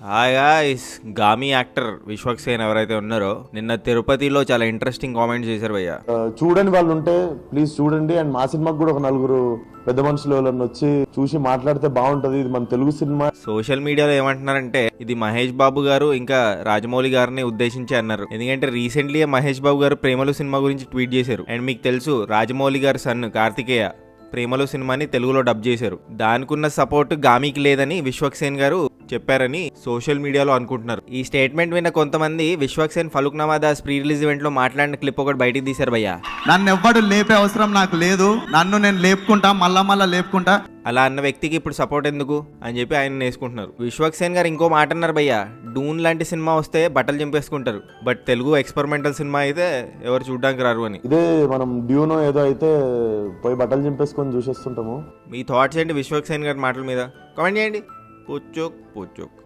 Hi guys, Gaami actor Vishwak Sen ఎవరైతే ఉన్నారో నిన్న తిరుపతిలో చాలా ఇంట్రెస్టింగ్ కామెంట్స్ చేశారు భయ్య. చూడని వాళ్ళు ఉంటే ప్లీజ్ చూడండి. అండ్ మా సినిమాకి కూడా ఒక నలుగురు పెద్ద మనుషులు ఎవరన్నా వచ్చి చూసి మాట్లాడితే బాగుంటది. ఇది మన తెలుగు సినిమా. సోషల్ మీడియాలో ఏమంటున్నారంటే ఇది మహేష్ బాబు గారు ఇంకా రాజమౌళి గారిని ఉద్దేశించి అన్నారు. ఎందుకంటే రీసెంట్లీ మహేష్ బాబు గారు ప్రేమలు సినిమా గురించి ట్వీట్ చేశారు. అండ్ మీకు తెలుసు రాజమౌళి గారి సన్ కార్తికేయ ప్రేమలు సినిమాని తెలుగులో డబ్ చేశారు. దానికున్న సపోర్ట్ గామికి లేదని విశ్వక్ సేన్ గారు చెప్పారని సోషల్ మీడియాలో అనుకుంటున్నారు. ఈ స్టేట్మెంట్ విన్న కొంతమంది Vishwak Sen Falaknuma Das pre release event లో మాట్లాడిన క్లిప్ ఒకటి బయటికి తీశారు భయ్య. నన్ను ఎవ్వడు లేపే అవసరం నాకు లేదు, నన్ను నేను లేపుకుంటా, మళ్ళా లేపుకుంటా. అలా అన్న వ్యక్తికి ఇప్పుడు సపోర్ట్ ఎందుకు అని చెప్పి ఆయన వేసుకుంటున్నారు. విశ్వక్ సేన్ గారు ఇంకో మాట అన్నారు భయ్య, డూన్ లాంటి సినిమా వస్తే బట్టలు చింపేసుకుంటారు, బట్ తెలుగు ఎక్స్పెరిమెంటల్ సినిమా అయితే ఎవరు చూడడానికి రారు అని. ఇదే మనం డ్యూనో ఏదో అయితే పోయి బట్టలు చింపేసుకొని చూసేస్తుంటాము. మీ థాట్స్ ఏంటి విశ్వక్ సేన్ గారి మాటల మీద? కామెంట్ చేయండి. పుచ్చుక్ పుచ్చుక్.